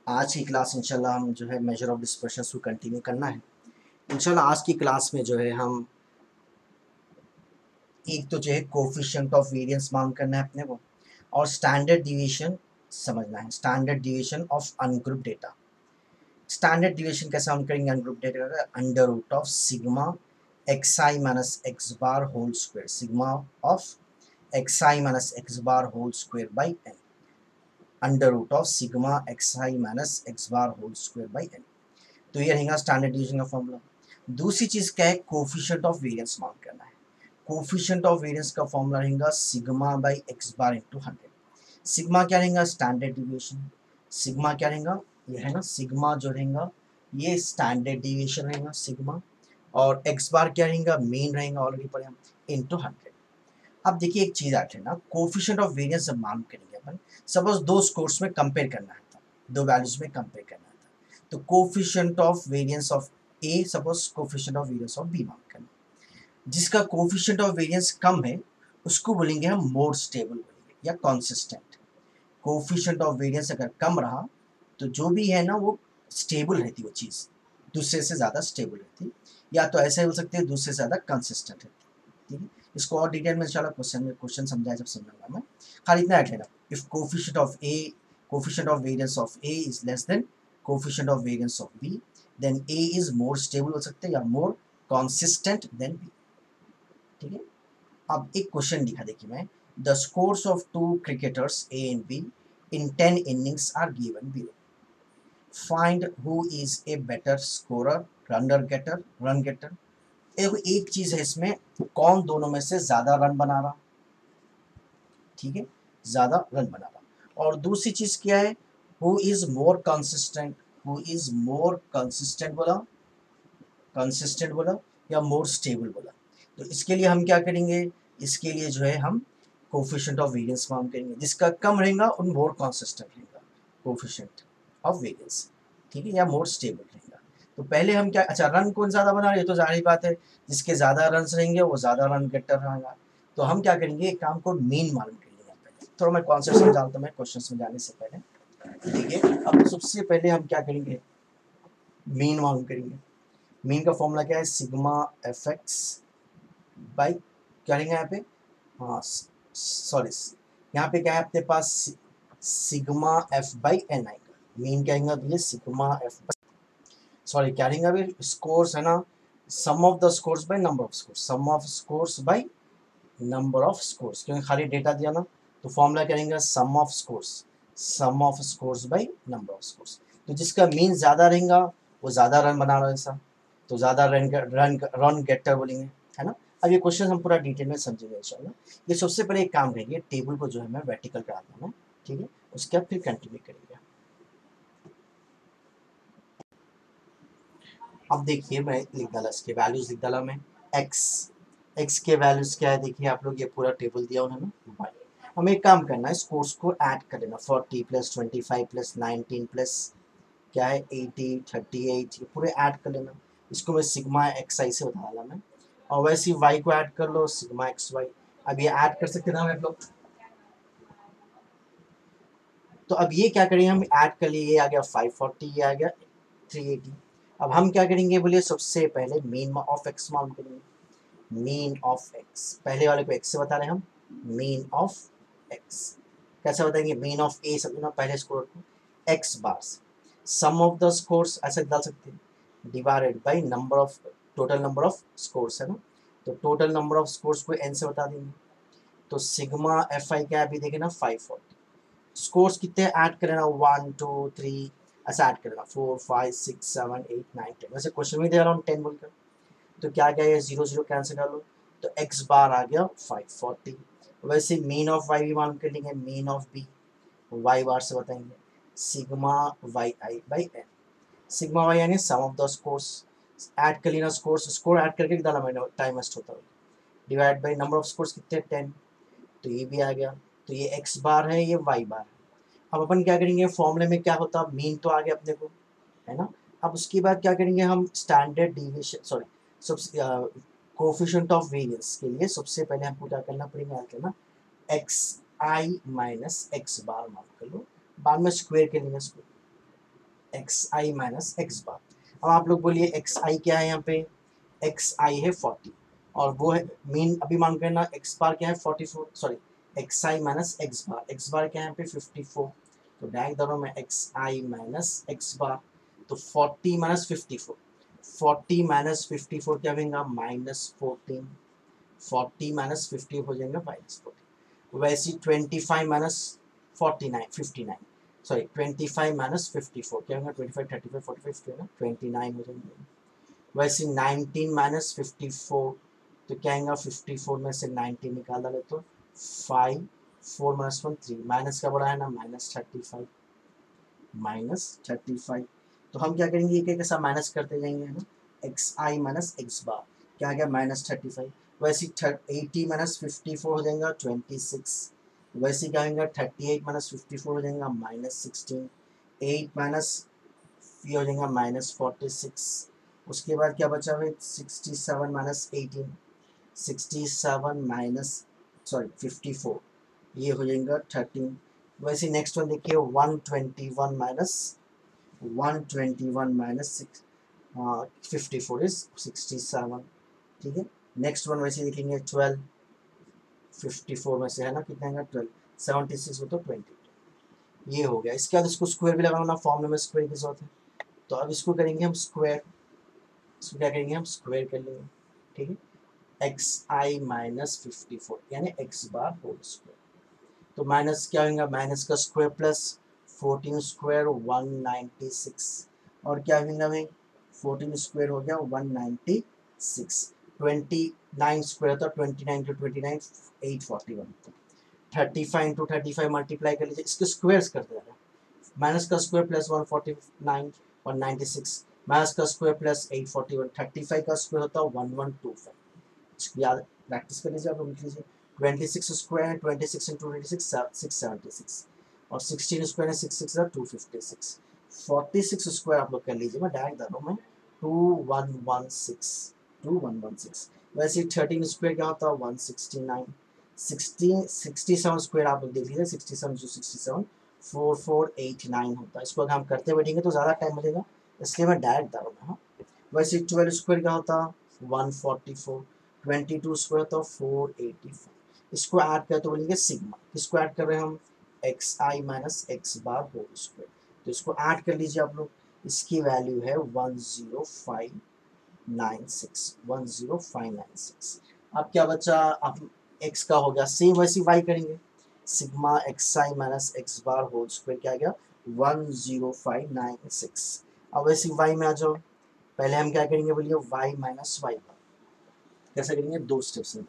आज की क्लास इंशाल्लाह हम जो है मेजर ऑफ डिस्पर्शन को कंटिन्यू करना है। इंशाल्लाह आज की क्लास में जो है हम एक तो जो है कोफिशिएंट ऑफ वेरिएंस मालूम करना है अपने को, और स्टैंडर्ड डिवीजन समझना है। Standard division of ungroup data. Standard division कैसे हम करेंगे अनग्रुप डेटा का? Under root of sigma x i minus x bar whole square, sigma of x i minus x bar whole square by n, under root of sigma x i minus x bar whole square by n. तो ये रहेगा standard division का formula. दूसरी चीज क्या है? Coefficient of variance मालूम करना है। कोफिशिएंट ऑफ वेरिएंस का फॉर्मूला रहेगा sigma by x bar into 100। Sigma क्या रहेगा? Standard deviation. सिग्मा क्या रहेगा? ये है ना, सिग्मा जो रहेगा ये स्टैंडर्ड डिविएशन रहेगा सिग्मा, और एक्स बार क्या रहेगा? मीन रहेगा, ऑलरेडी पढ़े हम, इंटू 100। अब देखिए एक चीज आठ है ना, कोफिशिएंट ऑफ वेरिएंस जब मालूम करेंगे अपन, सपोज दो स्कोर्स में कंपेयर करना है, दो वैल्यूज में कंपेयर करना था, तो coefficient of variance of A, suppose coefficient of variance of B मालूम करना। जिसका कोफिशिएंट ऑफ वेरिएंस कम है उसको बोलेंगे हम मोर स्टेबल बोलेंगे या कॉन्सिस्टेंट। कोफिशिएंट ऑफ वेरिएंस अगर कम रहा तो जो भी है ना वो स्टेबल रहती, वो चीज़ दूसरे से ज़्यादा स्टेबल रहती, या तो ऐसा ही हो सकती है दूसरे से ज़्यादा कंसिस्टेंट रहती। ठीक है, इसको और डिटेल में इंशाल्लाह क्वेश्चन समझाया जब समझाऊंगा मैं। खाली इतना ऐड लेना, if coefficient of variance of A is less than coefficient of variance of B, then A is more stable हो सकते हैं या मोर कॉन्सिस्टेंट देन बी। ठीक है, अब एक क्वेश्चन लिखा देखिए मैं, the scores of two cricketers A and B in 10 innings are given below, find who is a better scorer, run getter. एक चीज है इसमें, कौन दोनों में से ज्यादा रन बना रहा। ठीक है, ज्यादा रन बना रहा। और दूसरी चीज क्या है? Who is more consistent, who is more consistent बोला, कंसिस्टेंट बोला या मोर स्टेबल बोला। तो इसके लिए हम क्या करेंगे? इसके लिए जो है हम कोफिशिएंट ऑफ वेरिएंस मालूम करेंगे, जिसका कम रहेगा उन मोर कंसिस्टेंट रहेगा कोफिशिएंट ऑफ वेरिएंस। ठीक है, या मोर स्टेबल रहेगा। तो पहले हम क्या, अच्छा रन कौन ज्यादा बना रहे हैं, तो जाहिर बात है जिसके ज्यादा रन रहेंगे वो ज्यादा रन गेटर रहेगा। तो हम क्या करेंगे, एक काम को मीन मालूम कर लेंगे पहले। थोड़ा मैं कॉन्सेप्ट समझाता हूँ मैं क्वेश्चन समझाने से पहले। ठीक है, अब सबसे पहले हम क्या करेंगे, मीन मालूम करेंगे। मीन का फॉर्मूला क्या है? सिग्मा एफ एक्स बाई, क्या रहेगा यहाँ पे, हाँ सॉरी, यहाँ पे क्या है अपने पास, सिग्मा एफ बाई एन आएगा। मीन क्या आएगा? तो ये सिग्मा एफ, सॉरी क्या रहेगा अभी, स्कोर्स है ना, sum of the scores by number of scores, sum of scores by number of scores, क्योंकि खाली डेटा दिया ना, तो फॉर्मूला क्या रहेगा? Sum of scores, sum of scores by number of scores. तो जिसका मीन ज्यादा रहेगा वो ज्यादा रन बना रहा है ऐसा, तो ज्यादा रन गेटर बोलेंगे, है ना। अब ये क्वेश्चन हम पूरा डिटेल में समझेंगे इंशाल्लाह। ये सबसे पहले एक काम करेंगे, टेबल को जो है मैं वर्टिकल करा दूंगा, ठीक है, उसके बाद फिर कंटिन्यू करेंगे। अब देखिए मैं लिख डाला, इसके वैल्यूज लिख डाला मैं, एक्स, एक्स के वैल्यूज क्या है देखिए आप लोग, ये पूरा टेबल दिया उन्होंने वाई। हमें एक काम करना है, स्कोर्स को ऐड कर लेना, 40 प्लस 25 प्लस 19 प्लस क्या है 80 38, ये पूरे ऐड कर लेना। इसको मैं सिग्मा एक्स आई से बता डाला मैं, और वैसे ही वाई को ऐड कर लो, सिग्मा एक्स वाई। अब ये ऐड कर सकते ना हम लोग, तो अब ये क्या करेंगे, हम ऐड कर लिए, ये आ गया 540, ये आ गया 380। अब हम क्या करेंगे बोलिए, सबसे पहले मीन ऑफ एक्स मालूम करेंगे। मीन ऑफ एक्स, पहले वाले को एक्स से बता रहे हैं हम, मीन ऑफ एक्स कैसे बताएंगे, मीन ऑफ ए समझना पहले स्कोर को, एक्स बार से सम ऑफ द स्कोर्स ऐसे डाल सकते हैं, divided by number of, total number of scores है ना, तो टोटल नंबर ऑफ स्कोर्स को एन से बता देंगे। तो सिग्मा एफ आई क्या अभी देखे ना 540, स्कोर्स कितने ऐड कर लेना, 1 2 3 ऐसा ऐड कर लेना, 4 5 6 7 8 9 10, वैसे क्वेश्चन में दे रहा हूँ 10 बोलकर, तो क्या क्या है, जीरो जीरो कैंसिल कर लो, तो एक्स बार आ गया 540। वैसे मीन ऑफ वाई भी मालूम कर लेंगे, mean of B y bar से बताएंगे, sigma y i by n. Sigma y यानी sum of the scores, add कर लेना स्कोर्स, स्कोर ऐड करके डाला मैंने, टाइम वेस्ट होता है, divide by number of scores कितने 10, तो ये भी आ गया। तो ये एक्स बार है, ये वाई बार है। अब अपन क्या करेंगे, फॉर्मूले में क्या होता, मीन तो आ गया अपने को, है ना। अब उसके बाद क्या करेंगे हम, स्टैंडर्ड डिविएशन, सॉरी सब कोफिशिएंट ऑफ वेरिएंस के लिए सबसे पहले हमको क्या करना पड़ेगा, करना x i minus x bar mark कर लो, बाद में स्क्वायर के लिए square, x i minus x बार। अब आप लोग बोलिए एक्स आई क्या है यहाँ पे, एक्स आई है 40 और वो है मीन अभी मान करना एक्स बार क्या है 44, sorry x i minus x bar क्या है यहाँ पे 54। तो डायरेक्ट दोनों में एक्स आई माइनस एक्स बार, तो 40 माइनस 54, 40 माइनस 54 क्या बनेगा -14, 40 माइनस 50 हो जाएगा -14। वैसे 25 माइनस 49 59, सॉरी 25 माइनस 54 क्या होगा 25 35 45 29 हो जाएंगे। वैसे 19 माइनस 54 तो क्या आएगा 54 में से 19 निकाल डाले तो 5 4 माइनस 1 3 माइनस का बड़ा है ना -35 तो हम क्या करेंगे एक एक ऐसा माइनस करते जाएंगे ना, x i minus x bar क्या आ गया -35। वैसे 80 माइनस 54 हो जाएगा 26। वैसे क्या होगा 38 माइनस 54 हो जाएगा -16। 8 माइनस ये हो जाएगा -46। उसके बाद क्या बचा हुआ 67 माइनस 18, 67 माइनस सॉरी 54 ये हो जाएगा 13। वैसे नेक्स्ट वन देखिए 121 माइनस 121 माइनस 54 इज 67। ठीक है, नेक्स्ट वन वैसे लिखेंगे 12, 54 में से है ना कितना आएगा 12, 76 हो तो 20। ये हो गया। इसके बाद इसको स्क्वायर भी लगाना, फॉर्मूले में स्क्वायर की जरूरत है, तो अब इसको करेंगे हम स्क्वायर। इसको क्या करेंगे हम स्क्वायर कर लेंगे। ठीक है, एक्स आई माइनस 54 यानी एक्स बार होल स्क्वायर, तो माइनस क्या होगा माइनस का स्क्वायर प्लस 14 स्क्वायर 196 और क्या होगा भाई 14 स्क्वायर हो गया 196, 29 स्क्वायर था 29 टू 29 841, 35 इंटू 35 मल्टीप्लाई कर लीजिए, इसके स्क्वायर्स करते जाना, माइनस का स्क्वायर प्लस 149 196 माइनस का स्क्वायर प्लस 841, 35 का स्क्वायर होता है 1125। याद प्रैक्टिस कर लीजिए, आप लिख लीजिए 26 स्क्वायर है 26 इंटू 26 676 और 16 स्क्वायर है 6 6 256, 46 स्क्वायर आप लोग कर लीजिए, मैं डायरेक्ट दे रहा हूँ मैं 2116। वैसे 13 स्क्वायर क्या होता है 169, 67 स्क्वायर आप लोग देख लीजिए 67 जो 67 4489 होता है। इसको अगर हम करते बैठेंगे तो ज़्यादा टाइम लगेगा, इसलिए मैं डायरेक्ट बता रहा हूँ। वैसे 12 स्क्वायर क्या होता 144, 22 स्क्वायर तो 484। इसको ऐड करते बोलेंगे सिग्मा, किसको ऐड कर रहे हैं हम x i minus x bar whole square, तो इसको ऐड कर लीजिए आप लोग, इसकी वैल्यू है 10596। अब क्या बचा, अब एक्स का हो गया सेम वैसे वाई करेंगे, sigma x i minus x bar whole square क्या गया 10596। अब वैसे वाई में आ जाओ, पहले हम क्या करेंगे बोलिए वाई माइनस वाई बार, कैसे करेंगे दो स्टेप्स में,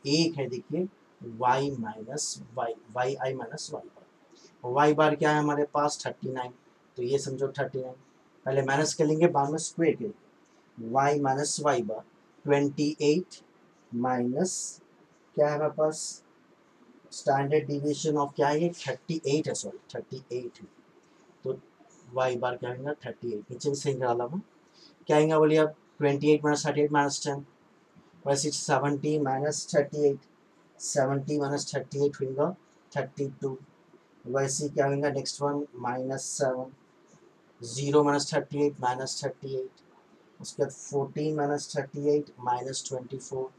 एक है देखिए Y minus Y Y i minus y bar, y bar क्या है हमारे पास 39, तो ये समझो 39 पहले माइनस कर लेंगे बाद में स्क्वायर करेंगे, वाई माइनस वाई बार 28 माइनस क्या है हमारे पास स्टैंडर्ड डिविएशन ऑफ क्या है 38 है, सॉरी 38 है, तो वाई बार क्या होगा 38, नीचे भी सही निकाला मैं, क्या आएगा बोलिए अब 28 माइनस 38 माइनस 10, वैसे 70 माइनस 38, 70 माइनस 38 होगा 32, वैसे क्या होगा नेक्स्ट वन -7, 0 माइनस 38 -38, उसके बाद 14 माइनस 38 -24,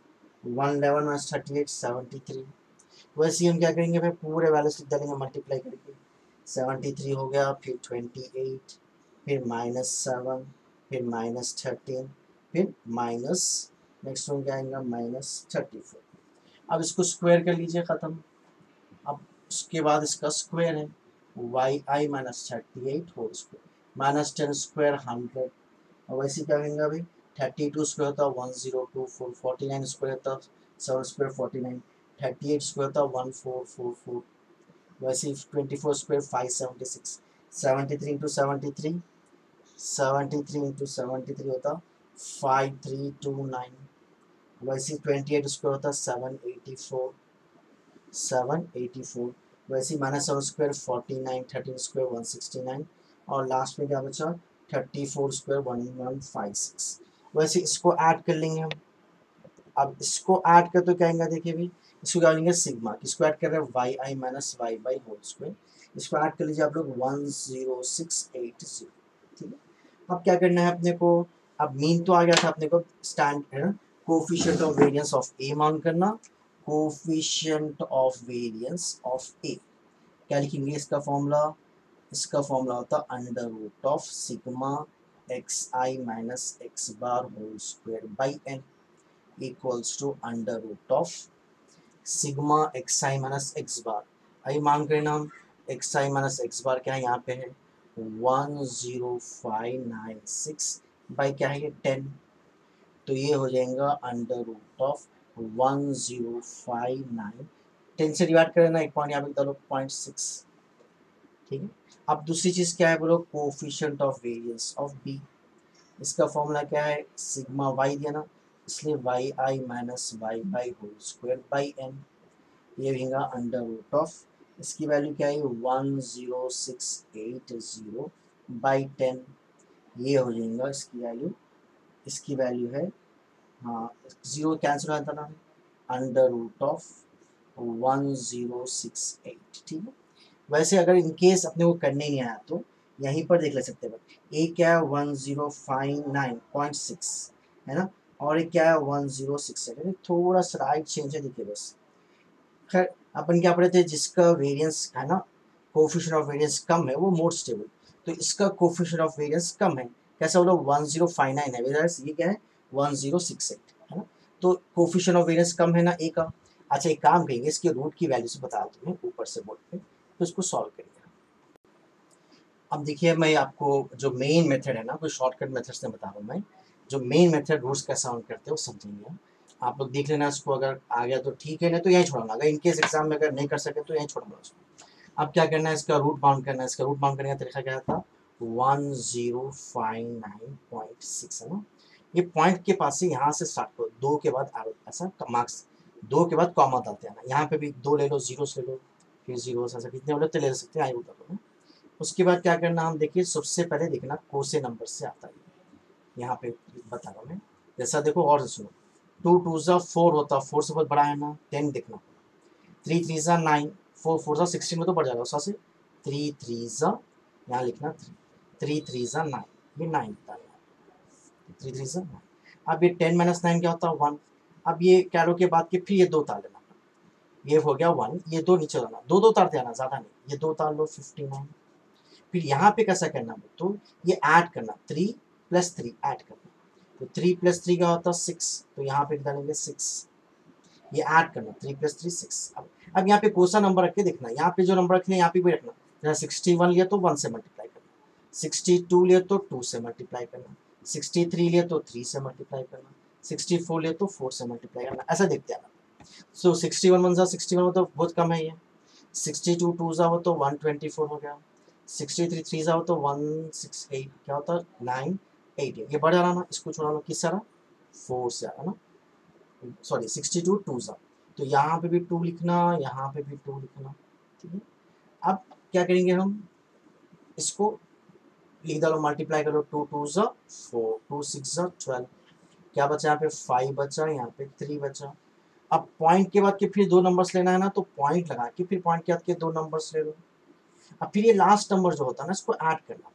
111 माइनस 38 73। वैसे हम क्या करेंगे भाई पूरे वैल्यूज लिख डालेंगे मल्टीप्लाई करके, 73 हो गया फिर 28 फिर -7 फिर -13 फिर माइनस नेक्स्ट वन क्या आएगा -34। अब इसको स्क्वायर कर लीजिए ख़त्म। अब उसके बाद इसका स्क्वायर है Y i minus 38 whole square -10 square 100, और वैसे क्या होगा अभी 32 स्क्वायर होता 1024, 49 स्क्वायर होता 7 स्क्वायर 49, 38 स्क्वायर होता 1444, वैसे 24 स्क्वायर 576, 73 इंटू 73, 73 इंटू 73 होता 5329, वैसे 28 स्क्वायर होता 784, 784, वैसे -7 स्क्वायर 49, 13 स्क्वायर 169 और लास्ट में क्या बचा 34 स्क्वायर 1156। वैसे इसको ऐड कर लेंगे हम, अब इसको ऐड कर तो क्या आएगा देखिए भाई, इसको क्या लेंगे सिग्मा, किसको ऐड कर रहे हैं y i minus y by whole square, इसको ऐड कर लीजिए आप लोग 10680, ठीक है। अब क्या करना है अपने को, अब मीन तो आ गया था अपने को, स्टैंड है ना, coefficient of variance of A मान करना, coefficient of variance of A क्या लिखेंगे इसका फॉर्मूला, इसका फॉर्मूला होता है under root of sigma x i minus x bar whole square by n equals to under root of sigma x i minus x bar, i मान कर नाम x i minus x bar क्या है यहाँ पे है 10596 बाई क्या है ये 10, तो ये हो जाएगा अंडर रूट ऑफ 1059, 10 से डिवाइड करें ना, एक पॉइंट यहाँ पे डालो 0.6, ठीक है। अब दूसरी चीज़ क्या है बोलो, coefficient of variance of B, इसका फॉर्मूला क्या है सिग्मा वाई दिया ना, इसलिए y i minus y by whole square by n, ये रहेगा अंडर रूट ऑफ, इसकी वैल्यू क्या है 10680 बाई 10, ये हो जाएगा इसकी वैल्यू, इसकी वैल्यू है, हाँ जीरो कैंसिल हो जाता ना, अंडर रूट ऑफ 1068, ठीक है। वैसे अगर इन केस अपने को करने नहीं आया तो यहीं पर देख ले सकते हैं, ए क्या है 1059.6 है ना, और एक क्या है 1067, थोड़ा सा राइट चेंज है, देखिए बस। खैर अपन क्या पढ़े थे, जिसका वेरिएंस है ना, कोफिशिएंट ऑफ वेरिएंस कम है वो मोर स्टेबल, तो इसका कोफिशिएंट ऑफ वेरिएंस कम है, कैसा बोलो 1059 है, वेरास ये क्या है 1068 है ना, तो कोफिशिएंट ऑफ वेरिएंस कम है ना ए का। अच्छा एक काम करेंगे, इसके रूट की वैल्यू से बता तुम्हें ऊपर से बोर्ड पे, तो इसको सॉल्व करेंगे। अब देखिए मैं आपको जो मेन मेथड है ना, कोई शॉर्टकट मेथड से बता रहा हूँ मैं, जो मेन मेथड रूट्स कैसे साउंड करते हो समझेंगे आप लोग, देख लेना इसको, अगर आ गया तो ठीक है, नहीं तो यहीं छोड़ना, अगर इनकेस एग्जाम में अगर नहीं कर सके तो यहीं छोड़ना उसको। अब क्या करना है, इसका रूट बाउंड करना है, इसका रूट बाउंड करने का तरीका क्या था 1059.6 है ना, ये पॉइंट के पास से यहाँ से स्टार्ट करो, दो के बाद ऐसा मार्क्स, दो के बाद कॉमा डालते हैं ना, यहाँ पे भी दो ले लो, जीरो ले लो, फिर जीरो ऐसा कितने बोले तो ले सकते हैं, आई उधर। उसके बाद क्या करना, हम देखिए सबसे पहले देखना कोसे नंबर से आता है, यहाँ पे बता रहा हूँ मैं, जैसा देखो और सुनो, 2 2 ज़ा 4 होता, 4 से बहुत बड़ा है ना, 10 देखना, 3 3 ज़ा 9, 4 4 ज़ा 16 में तो बढ़ जाएगा, उससे 3 3 ज़ा, यहाँ लिखना 3 3 ज़ा 9, ये 9 होता है, 3 3 ज़ा 9। अब ये 10 माइनस 9 क्या होता है 1, अब ये कैरो के बाद के फिर ये दो तार लेना, ये हो गया 1, ये दो नीचे लाना, दो दो तार आना, ज़्यादा नहीं, ये दो तार लो 59, फिर यहाँ पे कैसा करना है तो ये ऐड करना, 3 + 3 ऐड करना, तो 3 + 3 क्या होता है 6, तो यहाँ पे डालेंगे 6, ये ऐड करना 3 + 3 6। अब यहाँ पे कोसा नंबर रख के देखना, यहाँ पे जो नंबर रखने यहाँ पे भी रखना, जैसे 61 लिया तो 1 से मल्टीप्लाई करना, 62 लिया तो 2 से मल्टीप्लाई करना, 63 लिया तो 3 से मल्टीप्लाई करना, 64 लिया तो 4 से मल्टीप्लाई करना, ऐसा देखते आना। सो 61 1 ज़ा 61 हो तो बहुत कम है ये, 62 2 ज़ा हो तो 124 हो गया, 63 3 ज़ा हो तो 168 क्या होता है 988, ये बढ़ रहा ना, इसको छोड़ा लो, किस तरह 4 से आ रहा ना, सॉरी 62 2 ज़ा, तो यहाँ पे भी 2 लिखना, यहाँ पे भी 2 लिखना, ठीक है। अब क्या करेंगे हम, इसको लिख डालो, मल्टीप्लाई करो, 2 2 ज़ा 4, 2 6 ज़ा 12, क्या बचा यहाँ पे 5 बचा, यहाँ पे 3 बचा। अब पॉइंट के बाद के फिर दो नंबर्स लेना है ना, तो पॉइंट लगा के फिर पॉइंट के बाद के दो नंबर्स ले लो। अब फिर ये लास्ट नंबर जो होता है ना, इसको ऐड करना,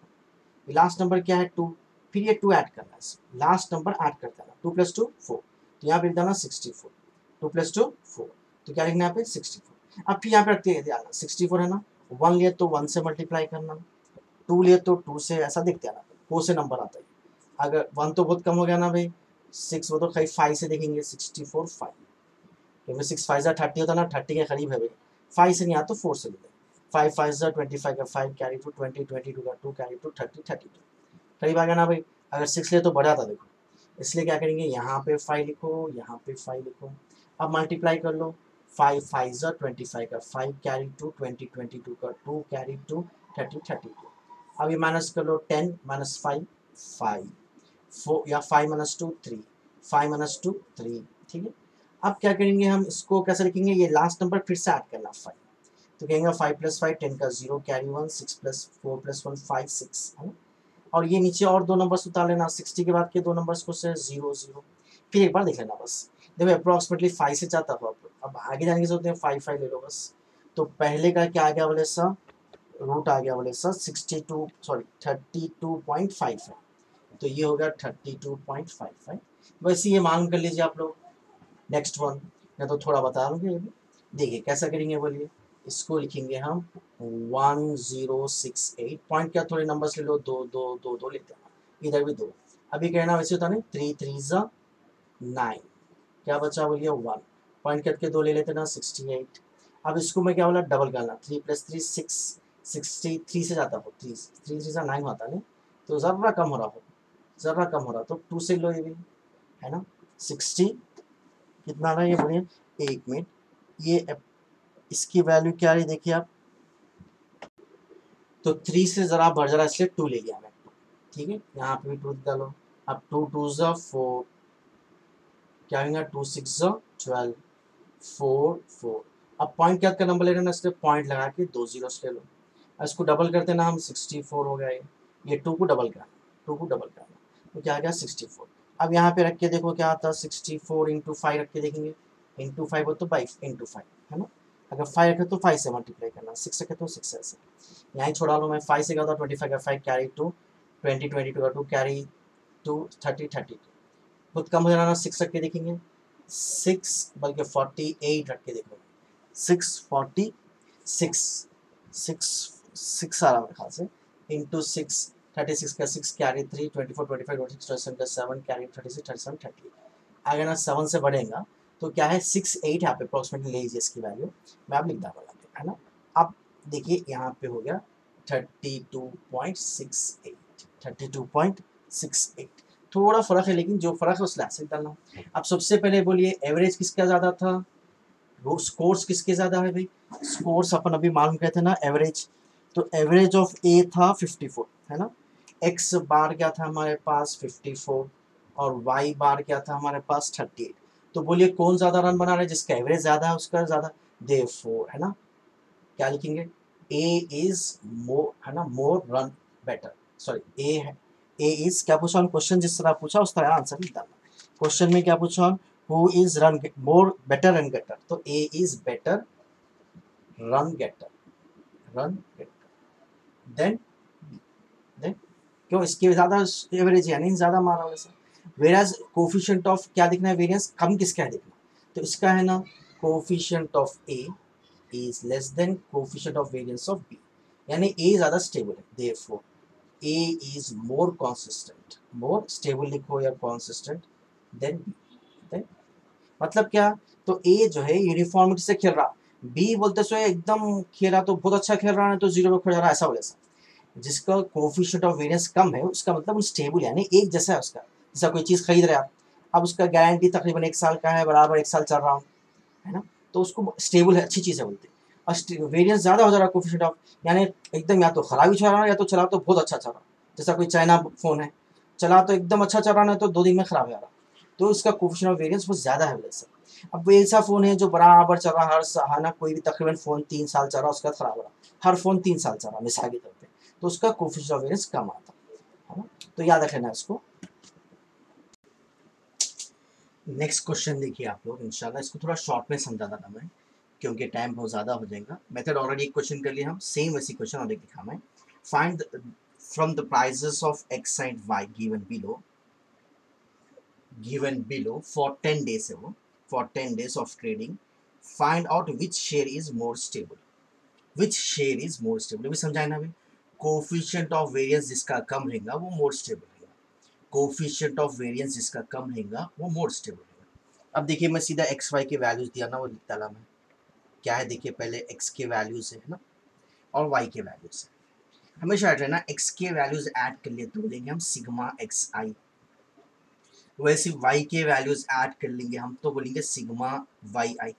ये लास्ट नंबर क्या है 2, फिर ये 2 ऐड करना है, लास्ट नंबर ऐड करता है, 2 + 2 4, तो यहाँ पे लिखना 64, 2 + 2 4, तो क्या लिखना है यहाँ पे 64। अब फिर यहाँ पे रखते हैं 64 है ना, 1 लिए तो 1 से मल्टीप्लाई करना, 2 लिए तो 2 से, ऐसा देखते आना, 4 से नंबर आता है, अगर 1 तो बहुत कम हो गया ना भाई, 6 वो तो खाली 5 से देखेंगे, 64 5, क्योंकि 6 5 ज़ा 30 होता ना, 30 के करीब है भाई, 5 से नहीं आता तो 4 से ले, 5 5 ज़ा 25 का 5 कैरी टू 20 22 का 2 कैरी टू 30 32, करीब आ गया ना भाई। अगर 6 ले तो बढ़ा था देखो, इसलिए क्या करेंगे यहाँ पे 5 लिखो, यहाँ पे 5 लिखो, अब मल्टीप्लाई कर लो, 5 5 ज़ा 25 का 5 कैरी टू 20 22 का 2 कैरी टू 30 32, अब ये माइनस कर लो, 10 - 5 5 4 या 5 - 2 3, 5 - 2 3, ठीक है। अब क्या करेंगे हम, इसको कैसे लिखेंगे, ये लास्ट नंबर फिर से ऐड करना 5, तो कहेंगे 5 + 5 10 का 0 कैरी 1 6 + 4 + 1 5 6 है ना, और ये नीचे और दो नंबर्स उतार लेना, 60 के बाद के दो नंबर्स को से 0 0, फिर एक बार देख लेना बस, देखो अप्रॉक्सीमेटली 5 से जाता हो, अब आगे जाने की जरूरत नहीं, 5 5 ले लो बस। तो पहले का क्या आ गया बोले सा रूट आ गया बोले सर 32 है, तो ये हो गया 32.55। वैसे ये मान कर लीजिए आप लोग। नेक्स्ट वन मैं तो थोड़ा बता दूंगी ये भी। देखिए कैसा करेंगे बोलिए, इसको लिखेंगे हम 1068 पॉइंट, क्या थोड़े नंबर्स ले लो, दो दो दो दो लेते हैं, इधर भी दो। अभी कहना वैसे होता नहीं, 3 3 जा 9, क्या बचा बोलिए 1 पॉइंट करके दो ले लेते ना 68। अब इसको मैं क्या बोला, डबल करना, 3 + 3 6, 63 से जाता हो, 3 3 3 9 होता नहीं, तो ज़रा कम हो रहा हो, ज़रा कम हो रहा तो 2 से लो ये भी, है ना। 60 कितना आ रहा है ये बोलिए, एक मिनट, ये इसकी वैल्यू क्या रही देखिए आप, तो 3 से ज़रा बढ़ जा रहा है इसलिए 2 ले लिया मैं, ठीक है। यहाँ पे भी 2 डालो, अब 2 2 ज़ा 4, क्या होगा 2 6 ज़ा 12, 4 4। अब पॉइंट क्या का नंबर ले लेना, इसलिए पॉइंट लगा के 2 जीरोस ले लो। इसको डबल करते ना हम, 64 हो गया ये 2 को डबल करना, 2 को डबल करना, तो क्या आ गया 64। अब यहाँ पे रख के देखो क्या आता है, 64 इंटू 5 रख के देखेंगे, इंटू 5 हो तो 5 इंटू 5, है ना। अगर 5 रखे तो 5 से मल्टीप्लाई करना, 6 रखे तो 6 से, यहाँ छोड़ा लो मैं, 5 से क्या होता है 25 का 5 कैरी 2, 20 22 का 2 कैरी 2, 30 32, खुद कम हो जाना, 6 रख के देखेंगे, 6 बल्कि 48 रख के देखो, 646, 6 आ रहा मेरे ख्याल से, इंटू 6, 36 का 6 कैरी 3, 24 25 26 27 का 7 कैरी 36 37 30। अगर ना 7 से बढ़ेगा तो क्या है 68 यहाँ पे अप्रोक्सीमेटली ले लीजिए इसकी वैल्यू, मैं आप लिख दूँगा, है ना। अब देखिए यहाँ पे हो गया 32.68, 32.68, थोड़ा फर्क है लेकिन जो फर्क है उस लास्ट से डालना। अब सबसे पहले बोलिए एवरेज किसका ज़्यादा था, वो स्कोर्स किसके ज़्यादा है भाई, स्कोर्स अपन अभी मालूम कहते हैं ना एवरेज, तो एवरेज ऑफ ए था 54, है ना। एक्स बार क्या था हमारे पास 54, और वाई बार क्या था हमारे पास 38। तो बोलिए कौन ज़्यादा रन बना रहा है, जिसका एवरेज ज़्यादा है उसका ज़्यादा, देयरफॉर, है ना, क्या लिखेंगे, ए इज मोर, है ना, मोर रन बेटर, सॉरी ए है, ए इज क्या पूछा क्वेश्चन, जिस तरह पूछा उस तरह आंसर नहीं डालना। क्वेश्चन में क्या पूछा, who is run more better run getter, तो A is better run getter, run getter than than, क्यों इसके ज्यादा एवरेज यानी ज्यादा मारा वैसे। वेराज कोफिशिएंट ऑफ क्या दिखना है, वेरिएंस कम किसका है देखना, तो इसका है ना coefficient of A is less than coefficient of variance of B, यानी A ज़्यादा स्टेबल है, therefore A is more consistent, more stable लिखो या consistent than B, then मतलब क्या, तो A जो है यूनिफॉर्मिटी से खेल रहा, B बोलते सो एकदम खेला तो बहुत अच्छा खेल रहा है तो जीरो पे खड़ा रहा, ऐसा बोले सर। जिसका कोफिशिएंट ऑफ वेरिएंस कम है उसका मतलब स्टेबल यानी एक जैसा है उसका, जैसा कोई चीज़ खरीद रहे आप, अब उसका गारंटी तकरीबन 1 साल का है, बराबर 1 साल चल रहा है ना, तो उसको स्टेबल है, अच्छी चीज़ है बोलते हैं। और वेरियंस ज़्यादा हो जा रहा है कोफिशिएंट ऑफ, यानी एकदम या तो खराब ही चल रहा है या तो चला तो बहुत अच्छा चल रहा है, जैसा कोई चाइना फ़ोन है, चला तो एकदम अच्छा चल रहा है तो 2 दिन में खराब हो जा रहा, तो उसका कोफिशिएंट ऑफ वेरियंस बहुत ज़्यादा है वैसे। अब वो ऐसा फ़ोन है जो बराबर चल रहा है हर ना, कोई भी तकरीबन फ़ोन 3 साल चल रहा है उसका खराब हो रहा, हर फ़ोन 3 साल चल रहा मिसाल के तौर पर, तो उसका कोफिशिएंट ऑफ वेरियंस कम आता है ना, तो याद रखना इसको। नेक्स्ट क्वेश्चन देखिए आप लोग, इंशाल्लाह इसको थोड़ा शॉर्ट में समझा था मैं क्योंकि टाइम बहुत ज़्यादा हो जाएगा। मेथड ऑलरेडी एक क्वेश्चन कर लिया हम, सेम वैसी क्वेश्चन और एक दिखा मैं। Find from the prices of x and y given below for 10 days है वो, for 10 days of trading, find out which share is more stable, which share is more stable, अभी समझाए ना भाई। कोफिशिएंट ऑफ वेरिएंस जिसका कम रहेगा वो more stable रहेगा, कोफिशिएंट ऑफ वेरिएंस जिसका कम रहेगा वो मोर स्टेबल रहेगा। अब देखिए मैं सीधा एक्स वाई के वैल्यूज दिया ना वो लिख डाला मैं, क्या है देखिए पहले x के वैल्यूज है ना, और y के वैल्यूज है, हमेशा याद रहना x के वैल्यूज ऐड कर लिए तो बोलेंगे हम सिग्मा एक्स आई, वैसे y के वैल्यूज ऐड कर लेंगे हम तो बोलेंगे सिग्मा वाई आई।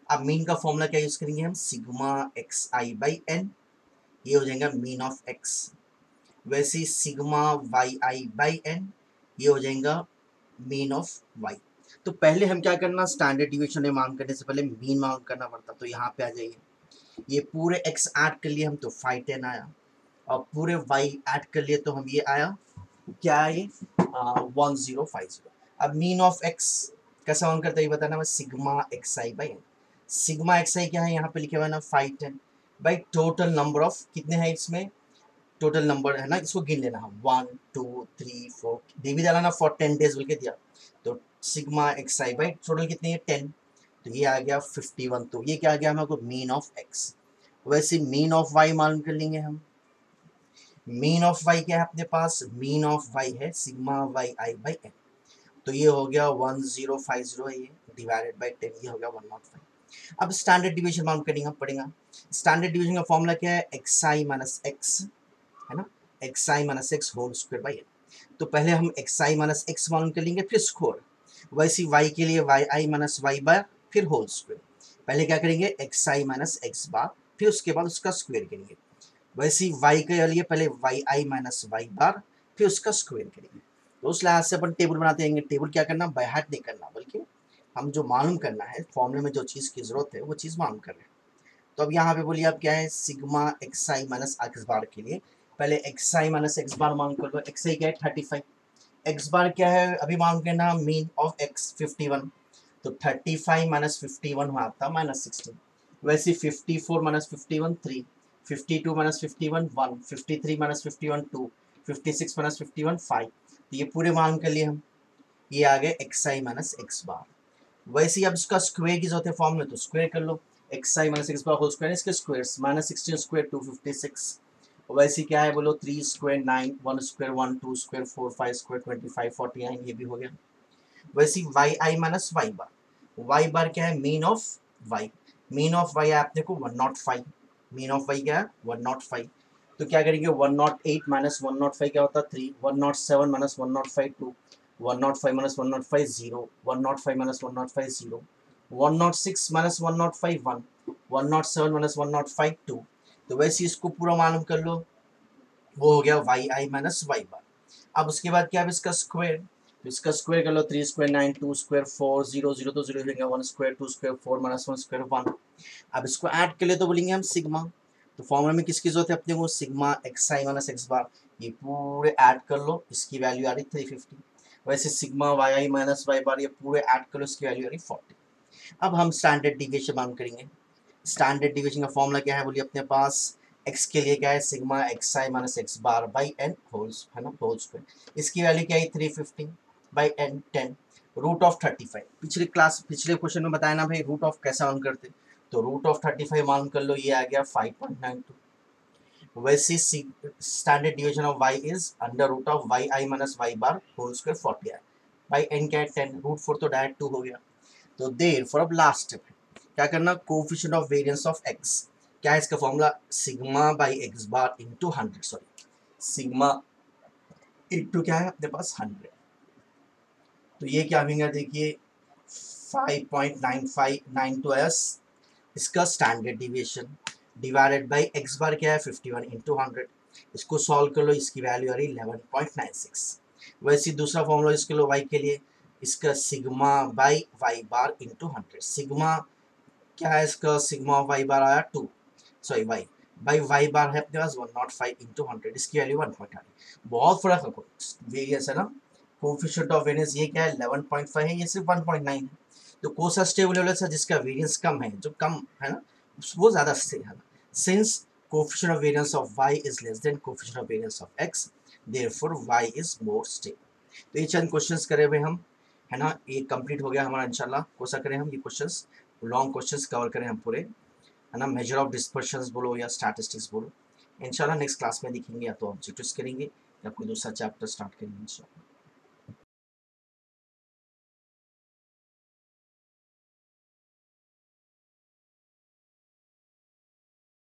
अब मीन का फॉर्मूला क्या यूज करेंगे हम, sigma x i by n, ये हो जाएगा मीन ऑफ x, वैसे sigma y i by n ये हो जाएगा मीन ऑफ y। तो पहले हम क्या करना, स्टैंडर्ड डिविएशन में मांग करने से पहले मीन मांग करना पड़ता, तो यहाँ पे आ जाइए, ये पूरे x ऐड कर लिए हम तो 510 आया, और पूरे y ऐड कर लिए तो हम ये आया, क्या है ये 1050। अब मीन ऑफ x कैसा मान करता है ये बताना, मैं sigma x i by n, sigma x i क्या है यहाँ पे लिखे हुआ है ना 510, बाई टोटल नंबर ऑफ, कितने हैं इसमें, टोटल नंबर है ना, इसको गिन लेना है 1 2 3 4, दे भी डाला ना फॉर 10 डेज बोल के दिया, तो sigma x i by total कितनी है 10, तो ये आ गया 51, तो ये क्या आ गया हमारे को मीन ऑफ एक्स। वैसे मीन ऑफ वाई मालूम कर लेंगे हम, मीन ऑफ वाई क्या है अपने पास, मीन ऑफ वाई है sigma y i by n, तो ये हो गया 1050 है, ये डिवाइडेड बाई 10, ये हो गया 105। अब स्टैंडर्ड डिवीजन मालूम करेंगे पड़ेगा, स्टैंडर्ड डिवीजन का फॉर्मूला क्या है, एक्स आई माइनस एक्स, है ना, x i minus x whole square by n, तो पहले हम एक्स आई माइनस एक्स मालूम कर लेंगे फिर स्क्वायर, वैसे वाई के लिए वाई आई माइनस वाई बार फिर होल स्क्वायर, पहले क्या करेंगे एक्स आई माइनस एक्स बार, फिर उसके बाद उसका स्क्वायर करेंगे, वैसे वाई के लिए पहले वाई आई माइनस वाई बार फिर उसका स्क्वायर करेंगे, तो उस लिहाज से अपन टेबल बनाते हैं, टेबल क्या करना, बाय हार्ट नहीं करना, बल्कि हम जो मालूम करना है फॉर्मूले में जो चीज़ की जरूरत है वो चीज़ मालूम कर रहे हैं। तो अब यहाँ पे बोलिए अब क्या है, sigma x i minus x बार के लिए पहले एक्स आई माइनस एक्स बार मालूम कर लो, एक्स आई क्या है 35, एक्स बार क्या है अभी मालूम करना, मीन ऑफ एक्स 51, तो 35 माइनस 51 हुआ था माइनस 16, वैसे 54 माइनस 51 3, 52 माइनस 51 1, 53 माइनस 51 2, 56 माइनस 51 5, तो ये पूरे मालूम कर लिए हम, ये आ गए एक्स आई माइनस एक्स बार। वैसे ही अब इसका स्क्वायर की जरूरत है फॉर्म में, तो स्क्वायर कर लो, x i minus x bar whole square, इसके स्क्वायर माइनस 16 स्क्वायर 256, वैसे क्या है बोलो 3 स्क्वायर 9, 1 स्क्वायर 1, 2 स्क्वायर 4, 5 स्क्वायर 25 49, ये भी हो गया। वैसे y i minus y bar, y bar क्या है mean of y, mean of y है आपने को 105, मीन ऑफ वाई क्या है 105, तो क्या करेंगे 108 माइनस 105 क्या होता है 3, 107 minus 105 2, 105 minus 105 0, 105 minus 105 0, 106 minus 105 1, 107 minus 105 2, तो वैसे इसको पूरा मालूम कर लो, वो हो गया वाई आई माइनस वाई बार। अब उसके बाद क्या है इसका स्क्वायर, तो इसका स्क्वायर कर लो 3 स्क्वायर 9, 2 स्क्वायर 4 0 0, तो 0 हो 1 स्क्वायर 2 स्क्वायर 4 माइनस 1 स्क्वायर 1। अब इसको ऐड कर ले तो बोलेंगे हम सिग्मा, तो फॉर्मूला में किसकी जरूरत है अपने को, sigma x i minus x बार, ये पूरे ऐड कर लो, इसकी वैल्यू आ रही 350, वैसे sigma y i minus y बार ये पूरे ऐड कर लो, इसकी वैल्यू आ रही 40। अब हम स्टैंडर्ड डिविएशन मालूम करेंगे, स्टैंडर्ड डिवीजन का फॉर्मूला क्या है बोलिए अपने पास, x के लिए क्या है sigma x i minus x bar by n wholes, है ना, होल स्क्वायर, इसकी वैल्यू क्या है 350 बाई एन 10 रूट ऑफ 35, पिछले क्वेश्चन में बताया ना भाई रूट ऑफ कैसे मालूम करते, तो रूट ऑफ 35 मालूम कर लो, ये आ गया 5.92, वैसे standard division of y is under root of y i minus y bar whole square 40 है, बाई एन क्या है 10, रूट 4 तो डायरेक्ट 2 हो गया, तो देर फॉर अब लास्ट स्टेप क्या करना, coefficient of variance of x, क्या है इसका formula, sigma by x bar into 100, sorry sigma into क्या है अपने पास 100, तो ये क्या होगा देखिए 5.9592 इसका standard deviation, divided by x bar क्या है 51 इंटू 100, इसको सॉल्व कर लो, इसकी वैल्यू आ रही 11.96। वैसे दूसरा फॉर्मूला इसके लो वाई के लिए, इसका sigma by y bar into 100, sigma क्या है इसका, सिग्मा वाई बार आया 2, sorry y by y bar है अपने पास 105 इंटू 100, इसकी वैल्यू 1 पॉइंट आ रही, बहुत फर्क है, वेरियंस है ना, कोफिशिएंट ऑफ वेरियंस ये क्या है 11.5 है, ये सिर्फ 1.9 है, तो कौन सा स्टेबल लेवल है जिसका वेरियंस कम है, जो कम है ना वो ज़्यादा स्थिर है, since coefficient of variance of y is less than coefficient of variance of x, therefore y is more stable. तो ये चंद क्वेश्चंस करे हुए हम, है ना, ये कंप्लीट हो गया हमारा इंशाल्लाह, कोसा करें हम ये क्वेश्चंस, लॉन्ग क्वेश्चंस कवर करें हम पूरे, है ना, मेजर ऑफ डिस्पर्शंस बोलो या स्टैटिस्टिक्स बोलो, इंशाल्लाह नेक्स्ट क्लास में दिखेंगे, या तो ऑब्जेक्टिव्स करेंगे या कोई दूसरा चैप्टर स्टार्ट करेंगे इंशाल्लाह।